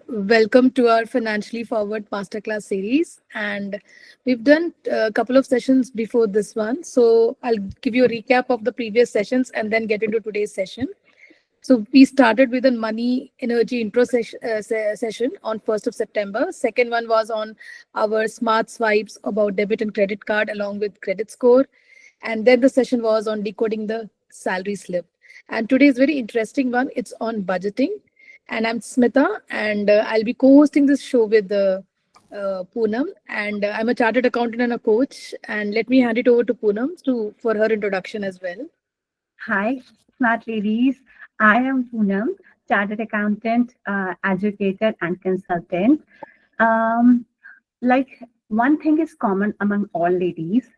Welcome to our Financially Forward Masterclass series. And we've done a couple of sessions before this one. So I'll give you a recap of the previous sessions and then get into today's session. So we started with a money energy intro session on 1st of September. Second one was on our smart swipes about debit and credit card along with credit score. And then the session was on decoding the salary slip. And today's very interesting one. It's on budgeting. And I'm Smita, and I'll be co-hosting this show with Poonam. And I'm a chartered accountant and a coach. And let me hand it over to Poonam for her introduction as well. Hi, smart ladies. I am Poonam, chartered accountant, educator, and consultant. Like one thing is common among all ladies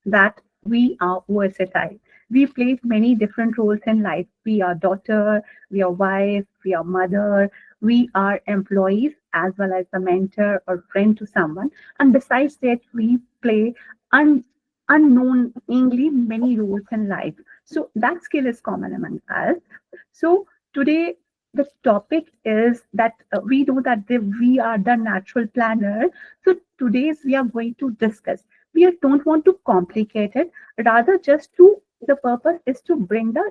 that we are versatile. We play many different roles in life. We are daughter, we are wife, we are mother, we are employees as well as a mentor or friend to someone. And besides that, we play unknowingly many roles in life. So that skill is common among us. So today the topic is that we know that we are the natural planner. So today's we are going to discuss. We don't want to complicate it, rather just to the purpose is to bring the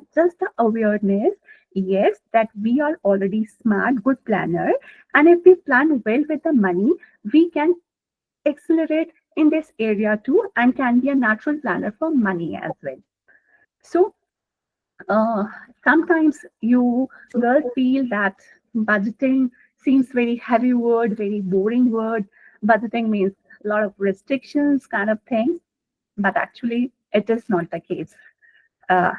awareness. Yes, that we are already smart, good planner, and if we plan well with the money, we can accelerate in this area too, and can be a natural planner for money as well. So uh, sometimes you girls feel that budgeting seems very heavy word, very boring word. Budgeting means a lot of restrictions kind of thing, but actually it is not the case. Uh,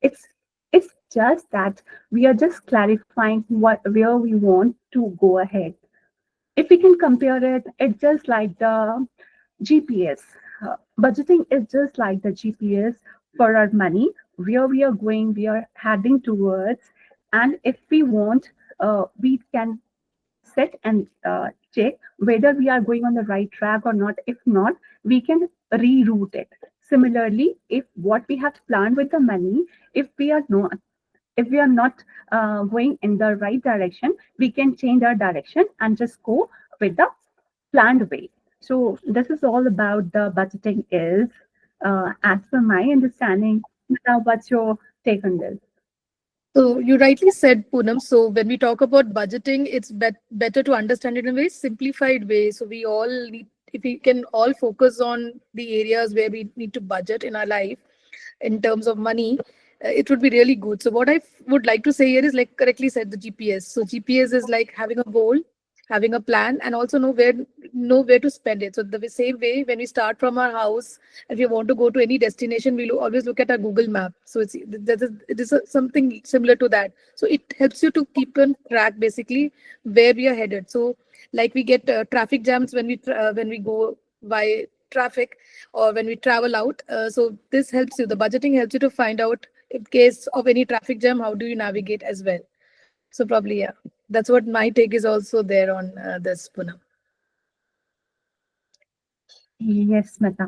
it's it's just that we are just clarifying where we want to go ahead. If we can compare it, it's just like the GPS. Budgeting is just like the GPS for our money, where we are going, we are heading towards. And if we want, we can set and check whether we are going on the right track or not. If not, we can reroute it. Similarly, if what we have planned with the money, if we are not going in the right direction, we can change our direction and just go with the planned way. So this is all about the budgeting is, as per my understanding. Now, what's your take on this? So you rightly said, Poonam. So when we talk about budgeting, it's better to understand it in a very simplified way. So we all need, if we can all focus on the areas where we need to budget in our life in terms of money, it would be really good. So what would like to say here is, like correctly said, the GPS. So GPS is like having a goal, having a plan, and also know where to spend it. So the same way, when we start from our house, if we want to go to any destination, we always look at our Google map. So it is something similar to that. So it helps you to keep on track basically where we are headed. So like we get traffic jams when we go by traffic or when we travel out. So this helps you. The budgeting helps you to find out in case of any traffic jam, how do you navigate as well. So probably, yeah, that's what my take is also there on this, Poonam. Yes, Smita.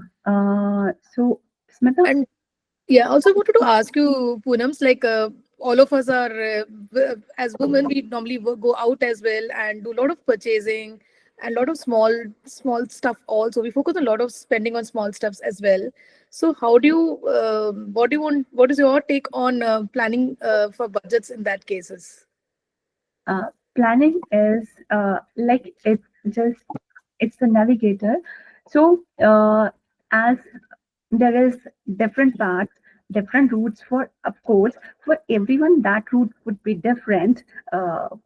So, Smita, And yeah, also wanted to ask you, Poonam's like all of us are as women, we normally go out as well and do a lot of purchasing and a lot of small stuff. Also, we focus a lot of spending on small stuffs as well. So, how do you what do you want? What is your take on planning for budgets in that cases? uh, planning is like it's the navigator. So, as there is different paths, different routes for, of course, for everyone that route would be different to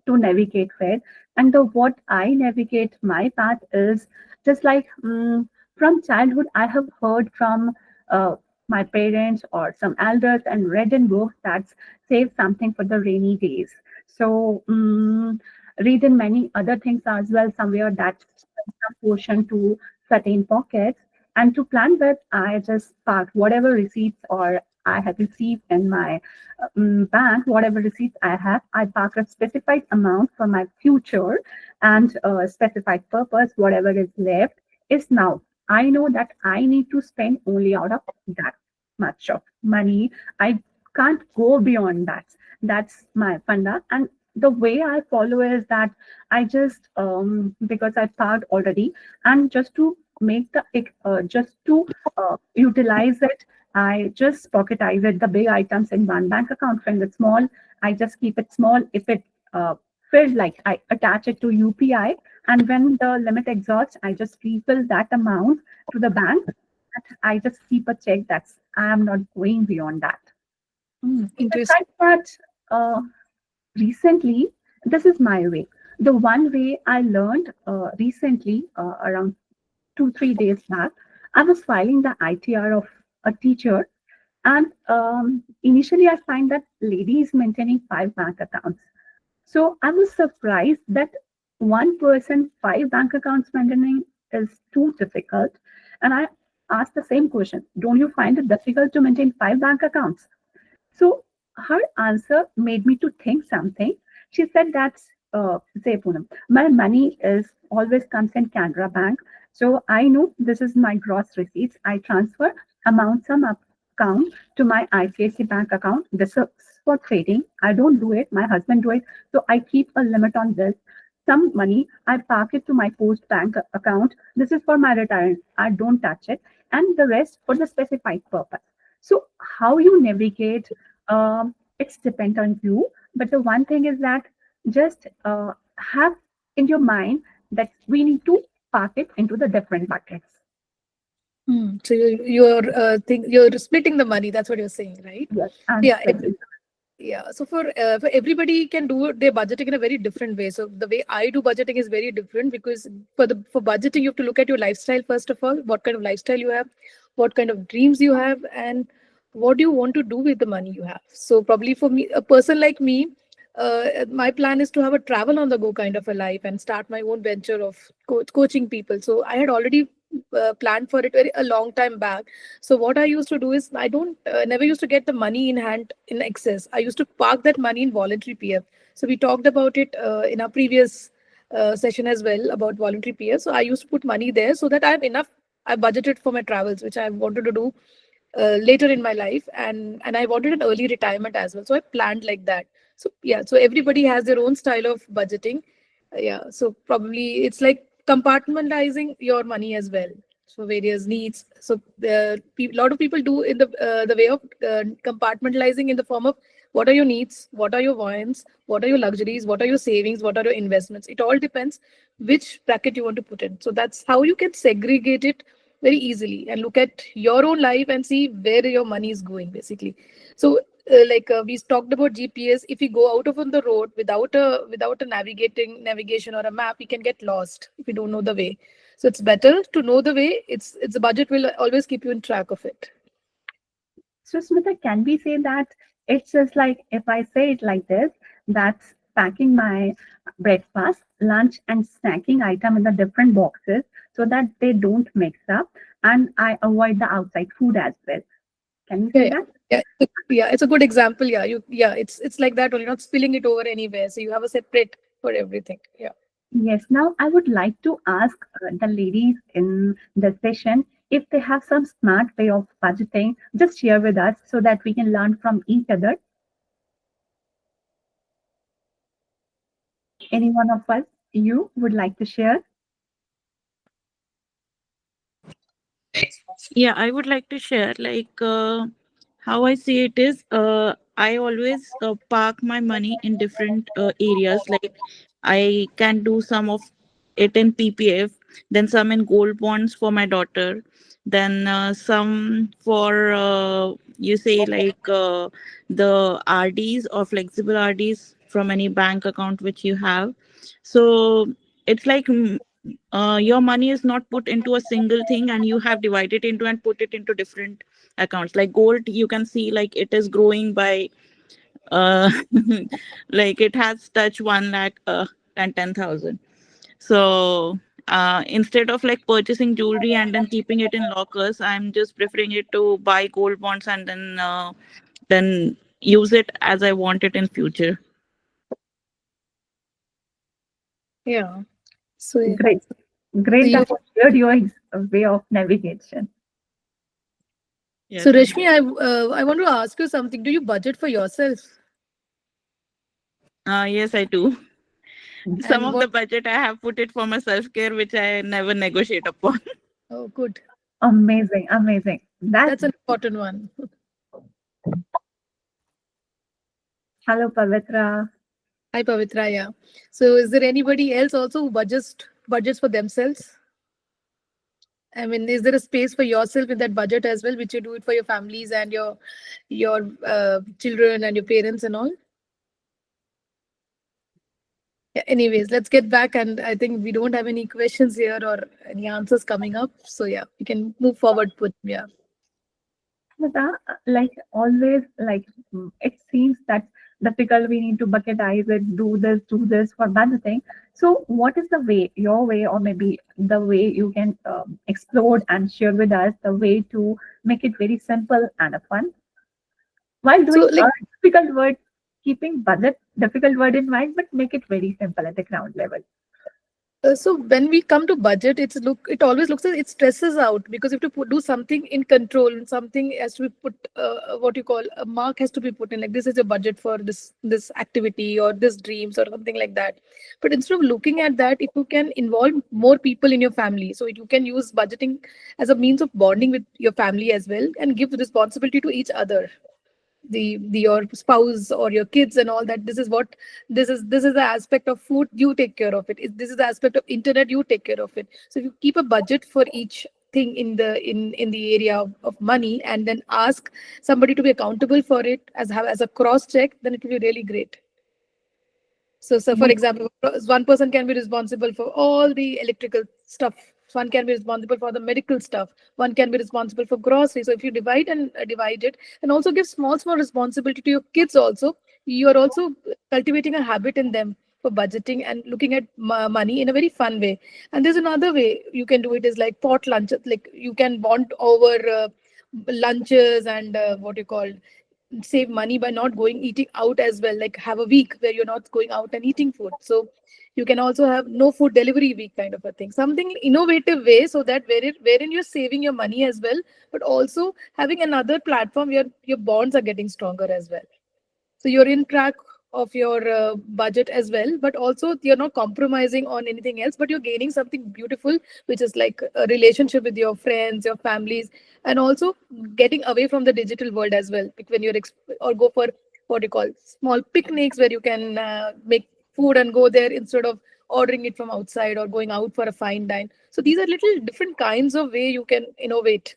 navigate with. And the what I navigate my path is just like from childhood I have heard from uh, my parents or some elders and read in books that save something for the rainy days. So read in many other things as well somewhere that some portion to certain pockets. And to plan that, I just park whatever receipts or I have received in my bank, whatever receipts I have, I park a specified amount for my future and a specified purpose. Whatever is left is now. I know that I need to spend only out of that much of money. I can't go beyond that. That's my funda. And the way I follow is that I just because I parked already, and just to make the just to utilize it, I just pocketize it the big items in one bank account. When the small, I just keep it small. If it filled, like I attach it to UPI, and when the limit exhausts, I just refill that amount to the bank. I just keep a check that's I am not going beyond that. Interesting. Besides that, recently, this is my way. The one way I learned recently, around 2 3 days back, I was filing the ITR of a teacher, and initially I find that lady is maintaining 5 bank accounts. So I was surprised that one person 5 bank accounts maintaining is too difficult, and I asked the same question: Don't you find it difficult to maintain 5 bank accounts? So her answer made me to think something. She said that's say Poonam, my money is always comes in Canara Bank. So I know this is my gross receipts. I transfer amount some account to my ICICI Bank account. This is for trading. I don't do it. My husband do it. So I keep a limit on this. Some money I park it to my post bank account. This is for my retirement. I don't touch it, and the rest for the specified purpose. So how you navigate, it's depend on you. But the one thing is that just have in your mind that we need to park it into the different buckets. So you're splitting the money. That's what you're saying, right? Yes, and Yeah. splitting. Yeah, so for everybody can do their budgeting in a very different way. So the way I do budgeting is very different because for budgeting you have to look at your lifestyle first of all, what kind of lifestyle you have, what kind of dreams you have, and what do you want to do with the money you have. So probably for me, a person like me, my plan is to have a travel on the go kind of a life and start my own venture of coaching people. So I had already planned for it a long time back. So what I used to do is I don't never used to get the money in hand in excess. I used to park that money in voluntary PF. So we talked about it in our previous session as well about voluntary PF. So I used to put money there so that I have enough. I budgeted for my travels, which I wanted to do later in my life, and I wanted an early retirement as well. So I planned like that. So yeah, so everybody has their own style of budgeting. Yeah, so probably it's like compartmentalizing your money as well for various needs. So a lot of people do in the way of compartmentalizing in the form of what are your needs, what are your wants, what are your luxuries, what are your savings, what are your investments. It all depends which bracket you want to put in. So that's how you can segregate it very easily and look at your own life and see where your money is going basically. So we talked about GPS. If we go out of on the road without a navigation or a map, we can get lost if we don't know the way. So it's better to know the way. It's a budget will always keep you in track of it. So, Smita, can we say that it's just like if I say it like this, that's packing my breakfast, lunch, and snacking item in the different boxes so that they don't mix up, and I avoid the outside food as well. Can you Yeah, say yeah. that? Yeah, it's a good example. It's like that only, not spilling it over anywhere. So you have a separate for everything. Yeah. Yes. Now, I would like to ask the ladies in the session if they have some smart way of budgeting, just share with us so that we can learn from each other. Any one of us, you would like to share? Yeah, I would like to share how I see it is I always park my money in different areas. Like I can do some of it in PPF, then some in gold bonds for my daughter, then some for you say the RDs or flexible RDs from any bank account which you have. So it's like your money is not put into a single thing and you have divided into and put it into different accounts. Like gold, you can see like it is growing by uh like it has touched 1 lakh and 10,000. So instead of like purchasing jewelry and then keeping it in lockers, I'm just preferring it to buy gold bonds and then use it as I want it in future. Yeah. So, yeah. Great. So Great you that you shared your way of navigation. Yeah, so thank Rashmi, I want to ask you something. Do you budget for yourself? Yes, I do. Some And of the what? budget I have put it for my self care, which I never negotiate upon. Oh, good. Amazing, amazing. That That's an important one. hello, Pavitra. Hi, Pavitra. Yeah. So, is there anybody else also who budgets for themselves? I mean, is there a space for yourself in that budget as well, which you do it for your families and your children and your parents and all? Yeah, anyways, let's get back. And I think we don't have any questions here or any answers coming up. So yeah, we can move forward with yeah. Pavitra, like always, like it seems that difficult. We need to bucketize it, do this for budgeting. So, what is the way, your way, or maybe the way you can explore and share with us the way to make it very simple and fun while So doing a like difficult word, keeping budget difficult word in mind, but make it very simple at the ground level. so when we come to budget, it always looks as it stresses out because you have to do something in control and something has to be put what you call a mark has to be put in like this is your budget for this activity or this dreams or something like that. But instead of looking at that, if you can involve more people in your family, so you can use budgeting as a means of bonding with your family as well and give responsibility to each other, the your spouse or your kids and all that. This is the aspect of food, you take care of it. This is the aspect of internet, you take care of it. So if you keep a budget for each thing in the area of money and then ask somebody to be accountable for it as a cross check, then it will be really great. So for Yes, example, one person can be responsible for all the electrical stuff. One can be responsible for the medical stuff. One can be responsible for groceries. So if you divide it, and also give small responsibility to your kids also, you are also cultivating a habit in them for budgeting and looking at money in a very fun way. And there's another way you can do it is like pot lunch. Like you can bond over lunches and what you call save money by not going eating out as well, like have a week where you're not going out and eating food. So you can also have no food delivery week kind of a thing, something innovative way, so that wherein you're saving your money as well, but also having another platform where your bonds are getting stronger as well. So you're in track of your budget as well, but also you're not compromising on anything else, but you're gaining something beautiful, which is like a relationship with your friends, your families, and also getting away from the digital world as well. Like when or go for what you call small picnics where you can make food and go there instead of ordering it from outside or going out for a fine dine. So these are little different kinds of way you can innovate.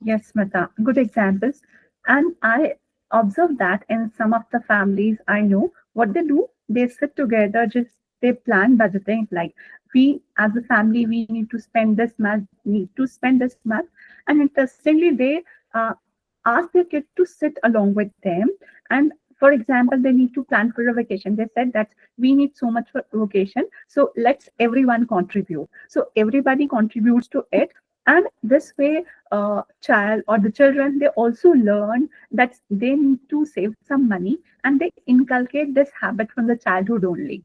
yes, Smita, good examples. And I observe that in some of the families I know, what they do, they sit together, just they plan budgeting. Like we, as a family, we need to spend this much, need to spend this much. And interestingly, they ask their kid to sit along with them. And for example, they need to plan for a vacation. They said that we need so much for vacation. So let's everyone contribute. So everybody contributes to it. And this way, child or the children, they also learn that they need to save some money and they inculcate this habit from the childhood only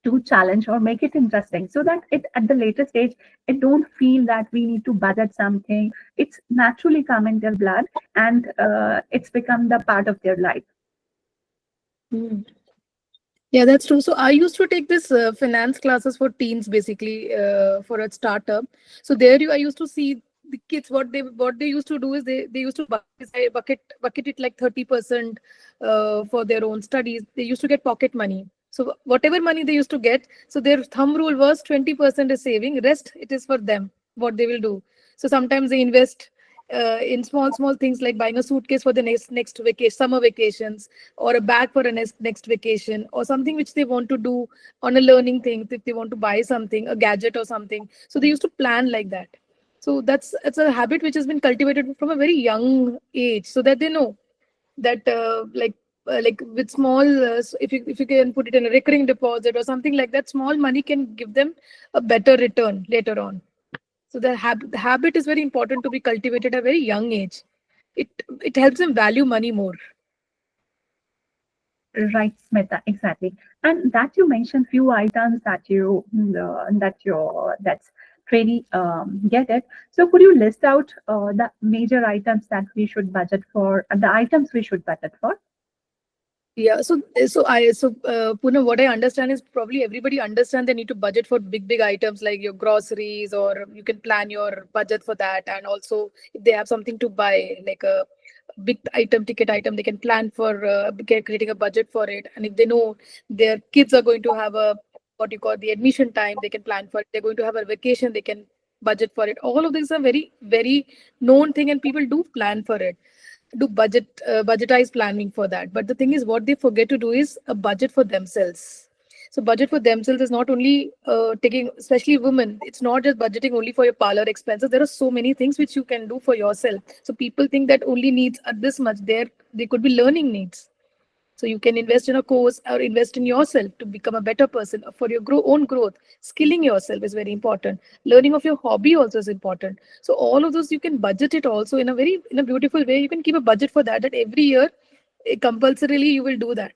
to challenge or make it interesting so that it at the later stage it don't feel that we need to budget something. It's naturally come in their blood and it's become the part of their life. Hmm. Yeah, that's true. So I used to take this finance classes for teens, basically for a startup. So there, I used to see the kids. What they used to do is they used to bucket it like 30% for their own studies. They used to get pocket money. So whatever money they used to get, so their thumb rule was 20% is saving, rest it is for them. What they will do. So sometimes they invest in small things like buying a suitcase for the next vacation, summer vacations, or a bag for a next vacation, or something which they want to do on a learning thing. If they want to buy something, a gadget or something, so they used to plan like that. So it's a habit which has been cultivated from a very young age, so that they know that like with small if you can put it in a recurring deposit or something like that, small money can give them a better return later on. So the habit is very important to be cultivated at a very young age. It helps them value money more. Right, Smita, exactly. And that you mentioned few items that that's really get it. So could you list out the major items that we should budget for, the items we should budget for? Yeah, Poonam, what I understand is probably everybody understand they need to budget for big items like your groceries, or you can plan your budget for that. And also, if they have something to buy, like a big item, ticket item, they can plan for creating a budget for it. And if they know their kids are going to have a what you call the admission time, they can plan for it. They're going to have a vacation, they can budget for it. All of these are very known thing, and people do plan for it, do budgetize planning for that. But the thing is, what they forget to do is a budget for themselves. So budget for themselves is not only taking, especially women, it's not just budgeting only for your parlor expenses. There are so many things which you can do for yourself. So people think that only needs are this much. There could be learning needs. So you can invest in a course or invest in yourself to become a better person for your own growth. Skilling yourself is very important. Learning of your hobby also is important. So all of those you can budget it also in a beautiful way. You can keep a budget for that. That every year, compulsorily you will do that.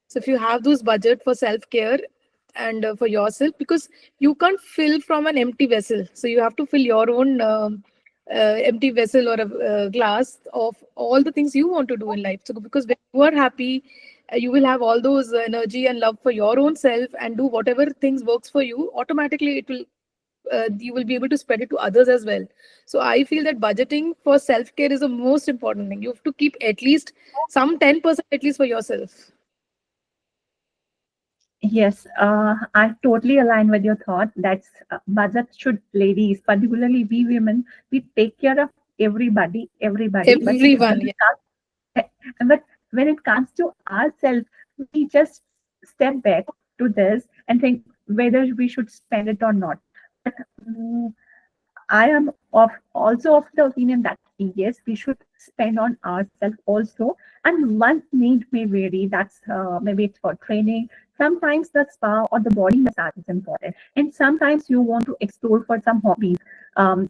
So if you have those budget for self care and for yourself, because you can't fill from an empty vessel, so you have to fill your own empty vessel or a glass of all the things you want to do in life. So because when you are happy, you will have all those energy and love for your own self and do whatever things works for you. Automatically, it will you will be able to spread it to others as well. So I feel that budgeting for self care is the most important thing. You have to keep at least some 10% at least for yourself. Yes, I totally align with your thought. That's budget should ladies, particularly we women, we take care of everybody. But when Everyone, it yeah. comes, but when it comes to ourselves, we just step back to this and think whether we should spend it or not. But I am also of the opinion that yes, we should spend on ourselves also. And one need may vary. That's maybe it's for training. Sometimes the spa or the body massage is important, and sometimes you want to explore for some hobbies.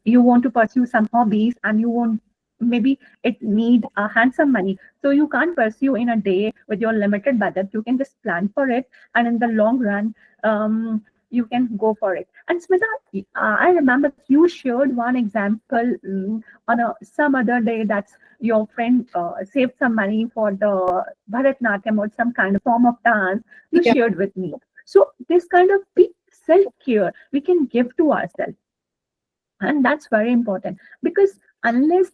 You want to pursue some hobbies, and you want maybe it need a handsome money. So you can't pursue in a day with your limited budget. You can just plan for it, and in the long run, you can go for it. And Smita, I remember you shared one example on some other day that your friend saved some money for the Bharatnatyam or some kind of form of dance you Yeah. shared with me. So this kind of big self-care we can give to ourselves. And that's very important because unless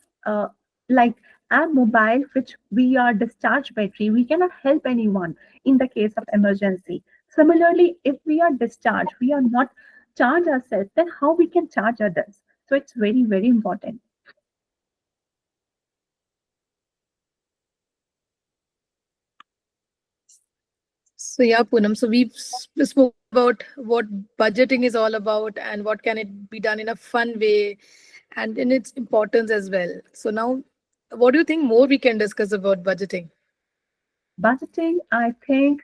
like our mobile which we are discharged battery, we cannot help anyone in the case of emergency. Similarly, if we are discharged, we are not charge ourselves, then how we can charge others? So it's very important. So yeah, Poonam. So we've spoken about what budgeting is all about and what can it be done in a fun way and in its importance as well. So now, what do you think more we can discuss about budgeting? Budgeting, I think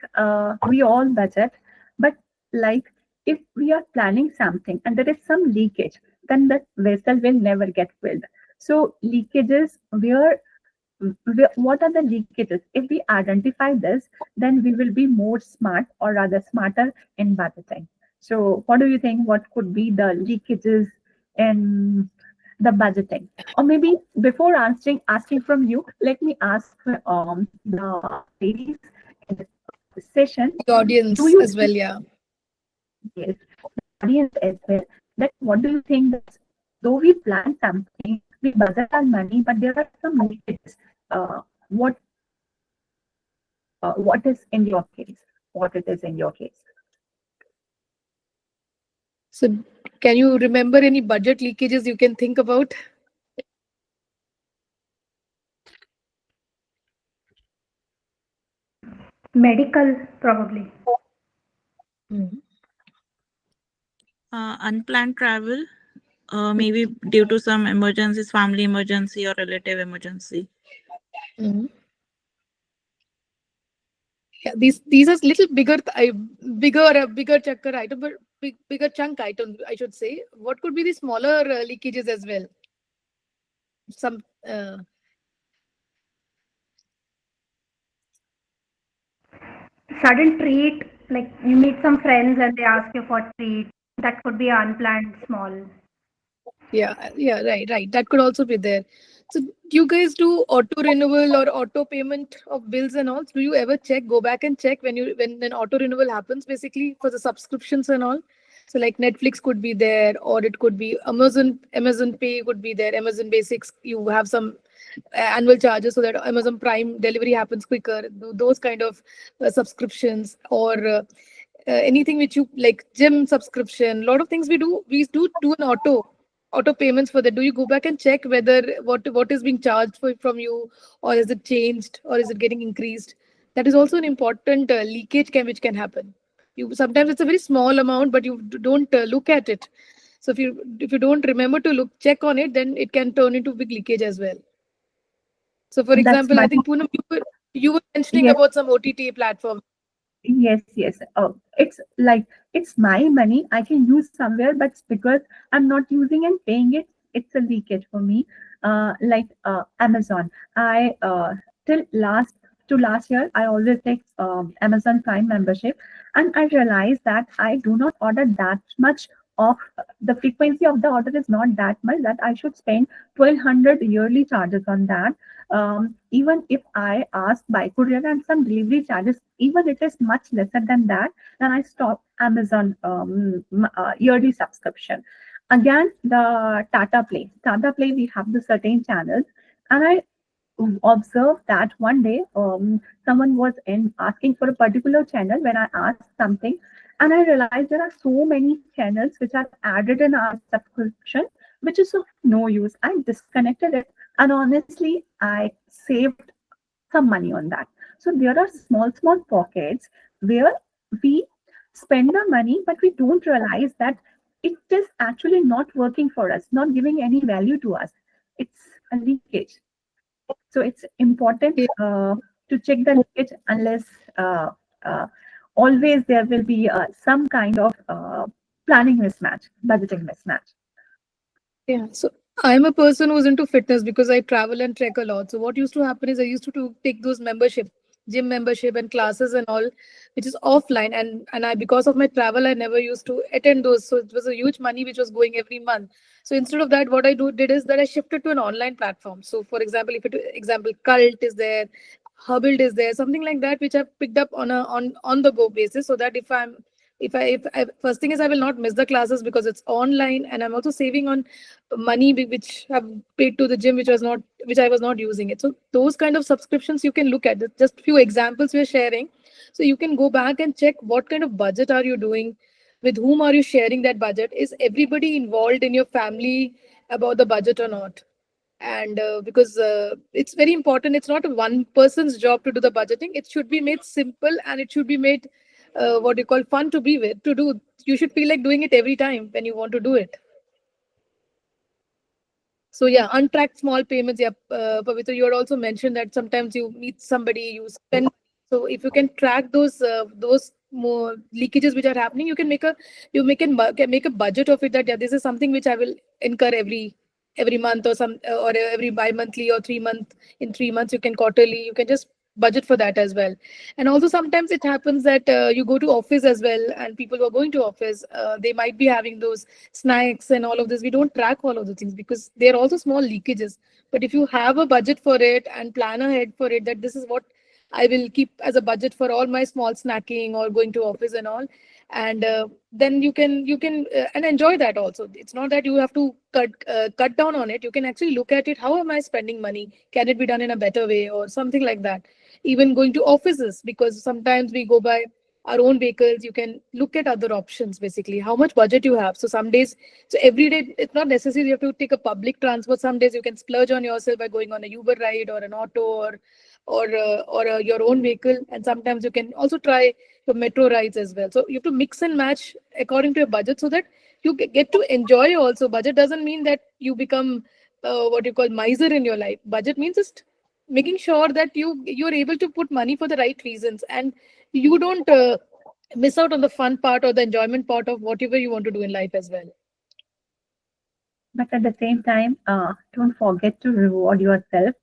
we all budget, but like if we are planning something and there is some leakage, then the vessel will never get filled. So leakages, what are the leakages? If we identify this, then we will be more smart or rather smarter in budgeting. So what do you think? What could be the leakages in the budgeting? Or maybe before answering asking from you, let me ask the ladies in this session. The Do audience you as well, think, yeah. yes, audience as well, that what do you think that though we plan something, we budget our money, but there are some leakages. What what is in your case? What it is in your case? So can you remember any budget leakages you can think about? Medical, probably. Mhm. Unplanned travel, maybe due to some emergencies, family emergency or relative emergency. Mhm. Yeah, these are little bigger chucker item, but bigger chunk items, I should say. What could be the smaller leakages as well? Some Sudden treat, like you meet some friends and they ask you for treat. That could be unplanned, small. yeah, right. That could also be there. So do you guys do auto renewal or auto payment of bills and all? Do you ever check, go back and check when an auto renewal happens, basically for the subscriptions and all? So like Netflix could be there, or it could be Amazon Pay could be there, Amazon Basics. You have some annual charges so that Amazon Prime delivery happens quicker. Those kind of subscriptions, or anything which you like, gym subscription. A lot of things we do an auto payments for that. Do you go back and check whether what is being charged from you, or is it changed, or is it getting increased? That is also an important leakage which can happen. You sometimes it's a very small amount, but you don't look at it. So if you don't remember to check on it, then it can turn into big leakage as well. So for That's example, my I think Poonam, you were mentioning yes. about some OTT platform. Yes, yes. It's like it's my money. I can use somewhere, but because I'm not using and paying it, it's a leakage for me. Amazon. I till last year, I always take Amazon Prime membership, and I realized that I do not order that much of the frequency of the order is not that much that I should spend 1,200 yearly charges on that. Even if I ask by courier and some delivery charges, even it is much lesser than that, then I stop Amazon yearly subscription. Again, the Tata Play. Tata Play, we have the certain channels, and I observed that one day someone was in asking for a particular channel when I asked something, and I realized there are so many channels which are added in our subscription, which is of no use. I disconnected it, and honestly, I saved some money on that. So there are small pockets where we spend the money, but we don't realize that it is actually not working for us, not giving any value to us. It's a leakage. So it's important Yeah. to check the leakage unless uh, always there will be some kind of planning mismatch, budgeting mismatch. Yeah. So I'm a person who's into fitness because I travel and trek a lot. So what used to happen is I used to take those membership, gym membership and classes and all, which is offline. And I, because of my travel, I never used to attend those. So it was a huge money which was going every month. So instead of that, what did is that I shifted to an online platform. So for example, example, Cult is there, Hubble is there, something like that, which I've picked up on the go basis, so that if I first thing is I will not miss the classes because it's online, and I'm also saving on money which have paid to the gym, which I was not using it. So those kind of subscriptions you can look at. Just few examples we're sharing, so you can go back and check what kind of budget are you doing, with whom are you sharing that budget, is everybody involved in your family about the budget or not. And because it's very important, it's not a one person's job to do the budgeting. It should be made simple, and it should be made what you call fun to be with to do. You should feel like doing it every time when you want to do it. So yeah, untracked small payments. Yeah, Pavitra, you had also mentioned that sometimes you meet somebody, you spend. So if you can track those more leakages which are happening, can make a budget of it. That yeah, this is something which I will incur every month, or every bi-monthly, or 3 month in 3 months. You can quarterly. You can just budget for that as well. And also sometimes it happens that you go to office as well, and people who are going to office, they might be having those snacks and all of this. We don't track all of the things because they're also small leakages. But if you have a budget for it and plan ahead for it, that this is what I will keep as a budget for all my small snacking or going to office and all, and then you can and enjoy that also. It's not that you have to cut down on it. You can actually look at it. How am I spending money? Can it be done in a better way or something like that? Even going to offices, because sometimes we go by our own vehicles. You can look at other options, basically how much budget you have. So some days, so every day it's not necessary you have to take a public transport. Some days you can splurge on yourself by going on a Uber ride or an auto, or your own vehicle. And sometimes you can also try your metro rides as well. So you have to mix and match according to your budget, so that you get to enjoy also. Budget doesn't mean that you become what you call miser in your life. Budget means just making sure that you're able to put money for the right reasons, and you don't miss out on the fun part or the enjoyment part of whatever you want to do in life as well. But at the same time, don't forget to reward yourself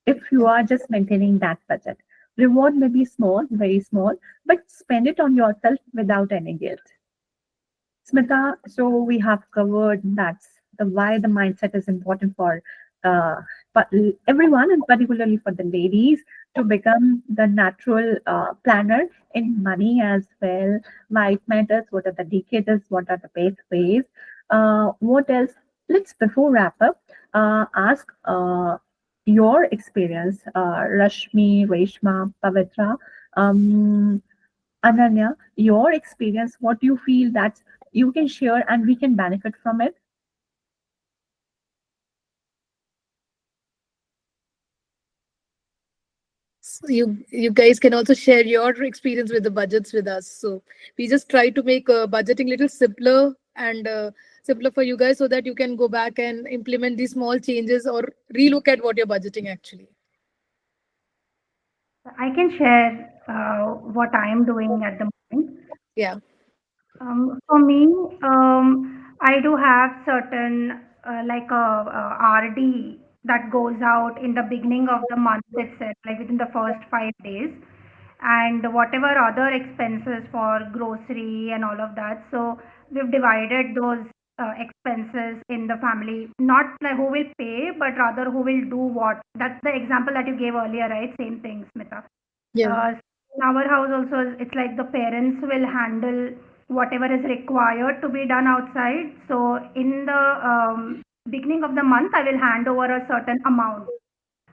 if you are just maintaining that budget. Reward may be small, very small, but spend it on yourself without any guilt. Smita, so we have covered that's the why the mindset is important for uh, but everyone, and particularly for the ladies, to become the natural planner in money as well. Why it matters, what are the indicators, what are the best ways, what else? Let's, before wrap up, ask your experience, Rashmi, Reshma, Pavitra, um, Ananya, your experience, what you feel that you can share and we can benefit from it. So you guys can also share your experience with the budgets with us. So we just try to make budgeting little simpler and simpler for you guys so that you can go back and implement these small changes or relook at what you're budgeting actually. I can share what I am doing at the moment. Yeah. For me, I do have certain like a RD that goes out in the beginning of the month itself, like within the first 5 days, and whatever other expenses for grocery and all of that. So we've divided those expenses in the family, not like who will pay, but rather who will do what. That's the example that you gave earlier, right? Same thing, Smita. Yeah. Uh, in our house also, it's like the parents will handle whatever is required to be done outside. So in the beginning of the month, I will hand over a certain amount,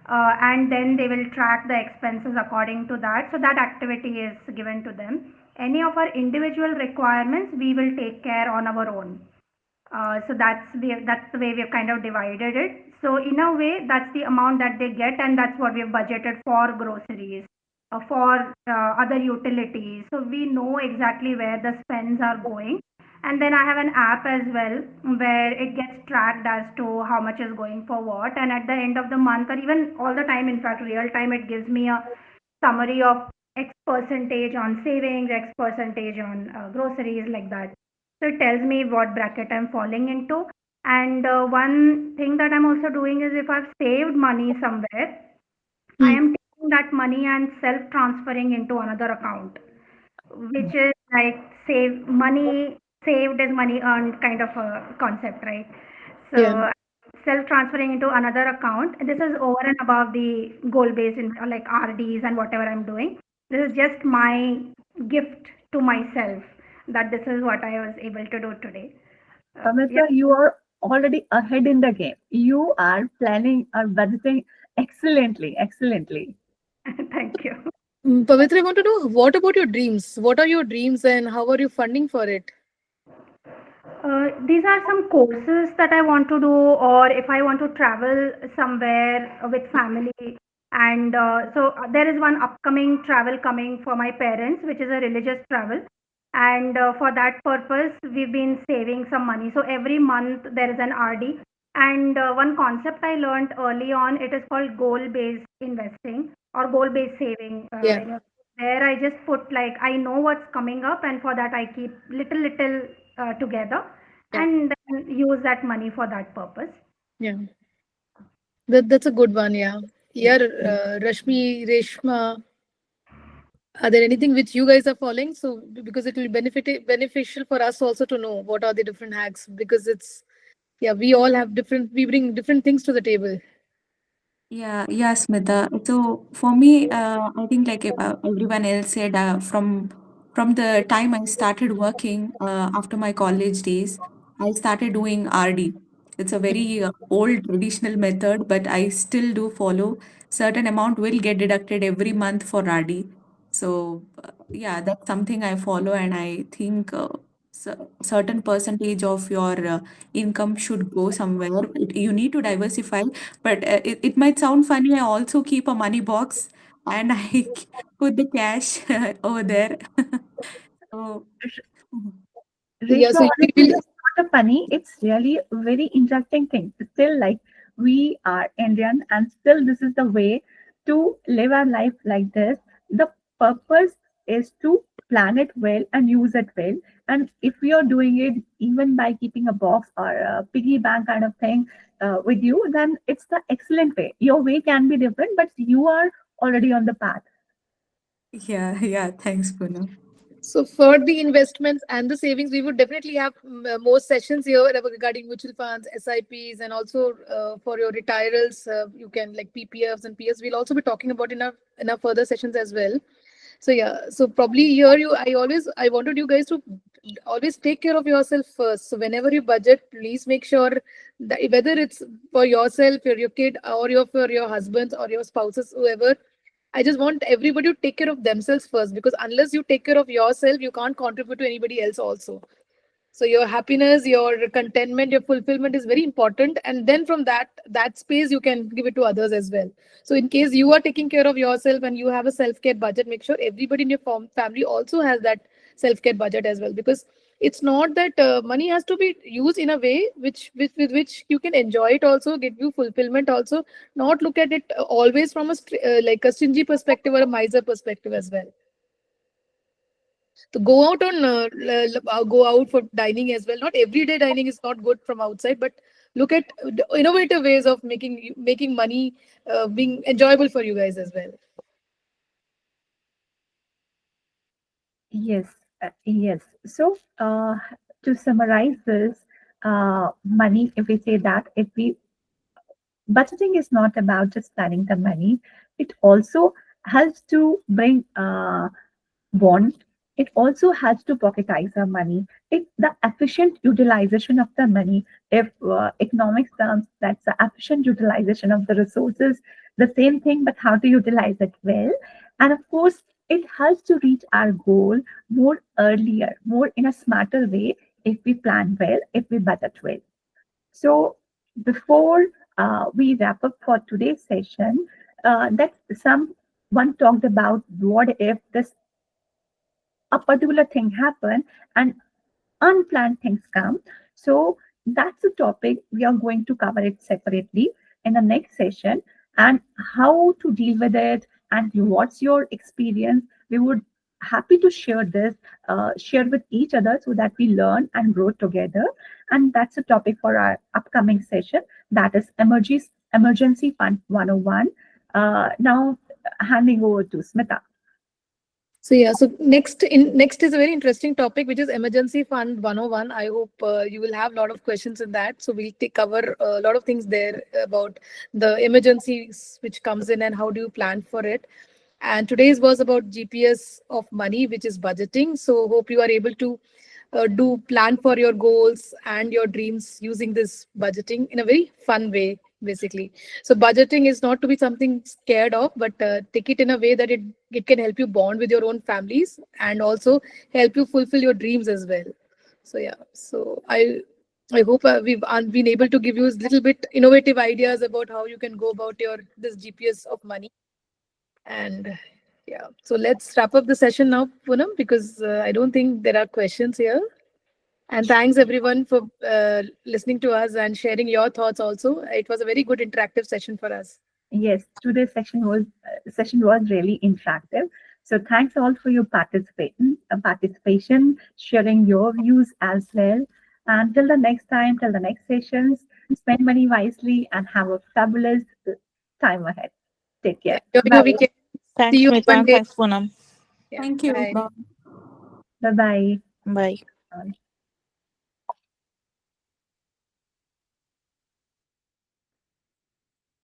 and then they will track the expenses according to that. So that activity is given to them. Any of our individual requirements, we will take care on our own. So that's the way we've kind of divided it. So in a way, that's the amount that they get, and that's what we've budgeted for groceries, for other utilities. So we know exactly where the spends are going. And then I have an app as well where it gets tracked as to how much is going for what. And at the end of the month, or even all the time, in fact, real time, it gives me a summary of X percentage on savings, X percentage on groceries, like that. So it tells me what bracket I'm falling into. And one thing that I'm also doing is if I've saved money somewhere, I Hmm. am taking that money and self transferring into another account, which is like save money saved is money earned kind of a concept, right? Yeah. So self transferring into another account. This is over and above the goal based in like RDs and whatever I'm doing. This is just my gift to myself that this is what I was able to do today. Yeah, Pavitra, you are already ahead in the game. You are planning or budgeting excellently, excellently. thank you. Pavitra, I want to know what about your dreams? What are your dreams and how are you funding for it? These are some courses that I want to do, or if I want to travel somewhere with family. And there is one upcoming travel coming for my parents, which is a religious travel. And for that purpose, we've been saving some money. So every month there is an RD. And one concept I learned early on, it is called goal-based investing or goal-based saving. Yeah. There I just put like I know what's coming up, and for that I keep little together Yeah. and then use that money for that purpose. Yeah. That's a good one. Yeah. Yeah. Rashmi, Reshma, are there anything which you guys are following? So because it will beneficial for us also to know what are the different hacks because it's yeah we all have different we bring different things to the table. Yeah, Smita. So for me, I think like everyone else said, from the time I started working after my college days, I started doing RD. It's a very old traditional method, but I still do follow. Certain amount will get deducted every month for RD. So yeah, that's something I follow, and I think certain percentage of your income should go somewhere. You need to diversify, but it might sound funny. I also keep a money box and I put the cash over there. So, Yeah. Reshma, So you honestly, will it's not a funny. It's really a very interesting thing. Still, like we are Indian, and still this is the way to live our life like this. The purpose is to plan it well and use it well. And if you're doing it even by keeping a box or a piggy bank kind of thing with you, then it's the excellent way. Your way can be different, but you are already on the path. yeah, thanks, Poonam. So for the investments and the savings, we would definitely have more sessions here regarding mutual funds, SIPs, and also for your retirals, you can like PPFs and PS. We'll also be talking about in our further sessions as well. So yeah, so probably here I wanted you guys to always take care of yourself first. So whenever you budget, please make sure that whether it's for yourself, or your kid, or for your husbands or your spouses, whoever, I just want everybody to take care of themselves first, because unless you take care of yourself, you can't contribute to anybody else also. So your happiness, your contentment, your fulfillment is very important, and then from that space you can give it to others as well. So in case you are taking care of yourself and you have a self-care budget, make sure everybody in your family also has that self-care budget as well, because it's not that money has to be used in a way with which you can enjoy it, also give you fulfillment also, not look at it always from like a stingy perspective or a miser perspective as well. To go out on go out for dining as well. Not everyday dining is not good from outside, but look at innovative ways of making money being enjoyable for you guys as well. Yes, yes. So, to summarize this, money, if we say that, if we budgeting is not about just planning the money, it also helps to bring bond. It also helps to pocketize our money. It the efficient utilization of the money. If economics terms, that's the efficient utilization of the resources. The same thing, but how to utilize it well. And of course, it helps to reach our goal more earlier, more in a smarter way if we plan well, if we budget well. So before we wrap up for today's session, that someone talked about what if this a particular thing happen and unplanned things come. So that's a topic we are going to cover it separately in the next session, and how to deal with it and what's your experience. We would happy to share this, share with each other so that we learn and grow together. And that's a topic for our upcoming session. That is emergency fund 101. Now handing over to Smita. So yeah, so next is a very interesting topic, which is emergency fund 101. I hope you will have a lot of questions in that. So we'll cover a lot of things there about the emergencies which comes in and how do you plan for it. And today's was about GPS of money, which is budgeting. So hope you are able to do plan for your goals and your dreams using this budgeting in a very fun way, basically. So budgeting is not to be something scared of, but take it in a way that it can help you bond with your own families and also help you fulfill your dreams as well. So yeah, so I hope we've been able to give you a little bit innovative ideas about how you can go about your this GPS of money. And yeah, so let's wrap up the session now, Poonam, because I don't think there are questions here. And thanks everyone for listening to us and sharing your thoughts also. It was a very good interactive session for us. Yes, today's session was really interactive. So thanks all for your participation, sharing your views as well. And till the next time, till the next sessions, spend money wisely and have a fabulous time ahead. Take Yeah, care. enjoy your Bye. weekend. See Thanks, you Smita, one and day. thanks, Poonam. Yeah, Thank you. bye. Bye. Bye bye. Bye.